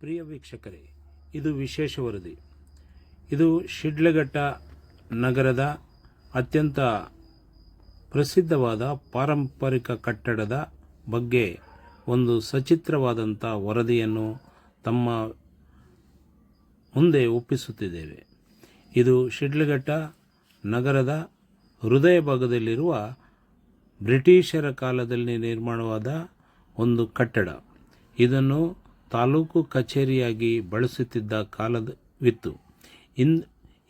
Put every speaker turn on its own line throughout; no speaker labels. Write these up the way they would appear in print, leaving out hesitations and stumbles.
ಪ್ರಿಯ ವೀಕ್ಷಕರೇ, ಇದು ವಿಶೇಷ ವರದಿ. ಇದು ಶಿಡ್ಲಘಟ್ಟ ನಗರದ ಅತ್ಯಂತ ಪ್ರಸಿದ್ಧವಾದ ಪಾರಂಪರಿಕ ಕಟ್ಟಡದ ಬಗ್ಗೆ ಒಂದು ಸಚಿತ್ರವಾದಂಥ ವರದಿಯನ್ನು ತಮ್ಮ ಮುಂದೆ ಒಪ್ಪಿಸುತ್ತಿದ್ದೇವೆ. ಇದು ಶಿಡ್ಲಘಟ್ಟ ನಗರದ ಹೃದಯ ಭಾಗದಲ್ಲಿರುವ ಬ್ರಿಟಿಷರ ಕಾಲದಲ್ಲಿ ನಿರ್ಮಾಣವಾದ ಒಂದು ಕಟ್ಟಡ. ಇದನ್ನು ತಾಲೂಕು ಕಚೇರಿಯಾಗಿ ಬಳಸುತ್ತಿದ್ದ ಕಾಲವಿತ್ತು.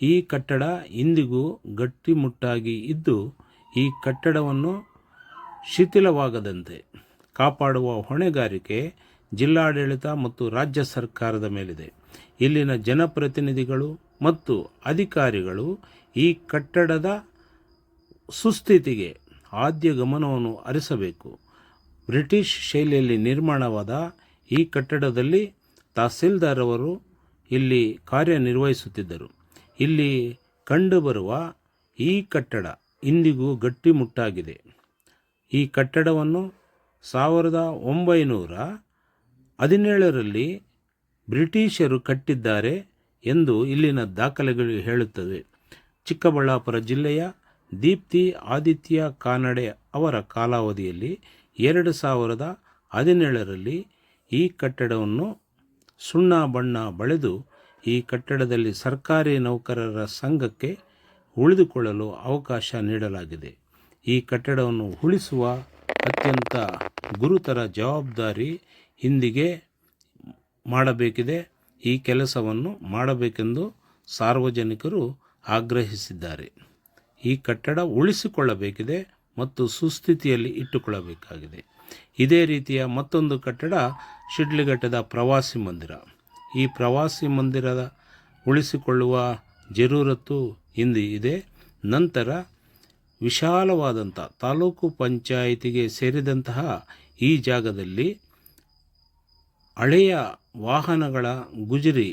ಈ ಕಟ್ಟಡ ಇಂದಿಗೂ ಗಟ್ಟಿಮುಟ್ಟಾಗಿ ಇದ್ದು, ಈ ಕಟ್ಟಡವನ್ನು ಶಿಥಿಲವಾಗದಂತೆ ಕಾಪಾಡುವ ಹೊಣೆಗಾರಿಕೆ ಜಿಲ್ಲಾಡಳಿತ ಮತ್ತು ರಾಜ್ಯ ಸರ್ಕಾರದ ಮೇಲಿದೆ. ಇಲ್ಲಿನ ಜನಪ್ರತಿನಿಧಿಗಳು ಮತ್ತು ಅಧಿಕಾರಿಗಳು ಈ ಕಟ್ಟಡದ ಸುಸ್ಥಿತಿಗೆ ಆದ್ಯ ಗಮನವನ್ನು ಹರಿಸಬೇಕು. ಬ್ರಿಟಿಷ್ ಶೈಲಿಯಲ್ಲಿ ನಿರ್ಮಾಣವಾದ ಈ ಕಟ್ಟಡದಲ್ಲಿ ತಹಸೀಲ್ದಾರ್ ಅವರು ಇಲ್ಲಿ ಕಾರ್ಯನಿರ್ವಹಿಸುತ್ತಿದ್ದರು. ಇಲ್ಲಿ ಕಂಡುಬರುವ ಈ ಕಟ್ಟಡ ಇಂದಿಗೂ ಗಟ್ಟಿಮುಟ್ಟಾಗಿದೆ. ಈ ಕಟ್ಟಡವನ್ನು 1917ರಲ್ಲಿ ಬ್ರಿಟಿಷರು ಕಟ್ಟಿದ್ದಾರೆ ಎಂದು ಇಲ್ಲಿನ ದಾಖಲೆಗಳು ಹೇಳುತ್ತವೆ. ಚಿಕ್ಕಬಳ್ಳಾಪುರ ಜಿಲ್ಲೆಯ ದೀಪ್ತಿ ಆದಿತ್ಯ ಕಾನಡೆ ಅವರ ಕಾಲಾವಧಿಯಲ್ಲಿ 2017ರಲ್ಲಿ ಈ ಕಟ್ಟಡವನ್ನು ಸುಣ್ಣ ಬಣ್ಣ ಬಳಿದು ಈ ಕಟ್ಟಡದಲ್ಲಿ ಸರ್ಕಾರಿ ನೌಕರರ ಸಂಘಕ್ಕೆ ಉಳಿದುಕೊಳ್ಳಲು ಅವಕಾಶ ನೀಡಲಾಗಿದೆ. ಈ ಕಟ್ಟಡವನ್ನು ಉಳಿಸುವ ಅತ್ಯಂತ ಗುರುತರ ಜವಾಬ್ದಾರಿ ಇಂದಿಗೆ ಮಾಡಬೇಕಿದೆ. ಈ ಕೆಲಸವನ್ನು ಮಾಡಬೇಕೆಂದು ಸಾರ್ವಜನಿಕರು ಆಗ್ರಹಿಸಿದ್ದಾರೆ. ಈ ಕಟ್ಟಡ ಉಳಿಸಿಕೊಳ್ಳಬೇಕಿದೆ ಮತ್ತು ಸುಸ್ಥಿತಿಯಲ್ಲಿ ಇಟ್ಟುಕೊಳ್ಳಬೇಕಾಗಿದೆ. ಇದೇ ರೀತಿಯ ಮತ್ತೊಂದು ಕಟ್ಟಡ ಶಿಡ್ಲಘಟ್ಟದ ಪ್ರವಾಸಿ ಮಂದಿರ. ಈ ಪ್ರವಾಸಿ ಮಂದಿರದ ಉಳಿಸಿಕೊಳ್ಳುವ ಜರೂರತ್ತು ಇಂದು ಇದೆ. ನಂತರ ವಿಶಾಲವಾದಂಥ ತಾಲೂಕು ಪಂಚಾಯಿತಿಗೆ ಸೇರಿದಂತಹ ಈ ಜಾಗದಲ್ಲಿ ಹಳೆಯ ವಾಹನಗಳ ಗುಜರಿ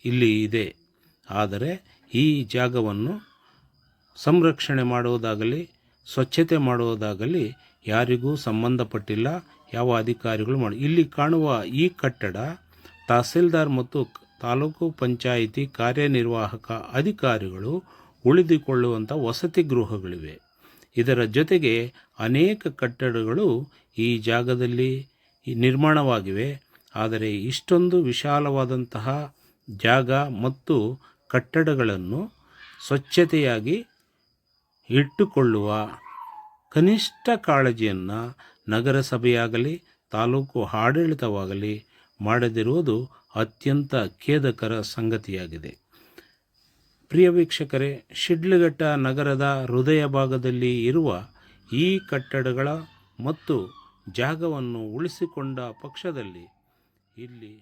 ಇಲ್ಲಿ ಇದೆ. ಆದರೆ ಈ ಜಾಗವನ್ನು ಸಂರಕ್ಷಣೆ ಮಾಡುವುದಾಗಲಿ ಸ್ವಚ್ಛತೆ ಮಾಡುವುದಾಗಲಿ ಯಾರಿಗೂ ಸಂಬಂಧಪಟ್ಟಿಲ್ಲ. ಯಾವ ಅಧಿಕಾರಿಗಳು ಇಲ್ಲಿ ಕಾಣುವ ಈ ಕಟ್ಟಡ ತಹಸೀಲ್ದಾರ್ ಮತ್ತು ತಾಲೂಕು ಪಂಚಾಯಿತಿ ಕಾರ್ಯನಿರ್ವಾಹಕ ಅಧಿಕಾರಿಗಳು ಉಳಿದುಕೊಳ್ಳುವಂಥ ವಸತಿ ಗೃಹಗಳಿವೆ. ಇದರ ಜೊತೆಗೆ ಅನೇಕ ಕಟ್ಟಡಗಳು ಈ ಜಾಗದಲ್ಲಿ ನಿರ್ಮಾಣವಾಗಿವೆ. ಆದರೆ ಇಷ್ಟೊಂದು ವಿಶಾಲವಾದಂತಹ ಜಾಗ ಮತ್ತು ಕಟ್ಟಡಗಳನ್ನು ಸ್ವಚ್ಛತೆಯಾಗಿ ಇಟ್ಟುಕೊಳ್ಳುವ ಕನಿಷ್ಠ ಕಾಳಜಿಯನ್ನು ನಗರಸಭೆಯಾಗಲಿ ತಾಲೂಕು ಆಡಳಿತವಾಗಲಿ ಮಾಡದಿರುವುದು ಅತ್ಯಂತ ಖೇದಕರ ಸಂಗತಿಯಾಗಿದೆ. ಪ್ರಿಯ ವೀಕ್ಷಕರೇ, ಶಿಡ್ಲಘಟ್ಟ ನಗರದ ಹೃದಯ ಭಾಗದಲ್ಲಿ ಇರುವ ಈ ಕಟ್ಟಡಗಳ ಮತ್ತು ಜಾಗವನ್ನು ಉಳಿಸಿಕೊಂಡ ಪಕ್ಷದಲ್ಲಿ ಇಲ್ಲಿ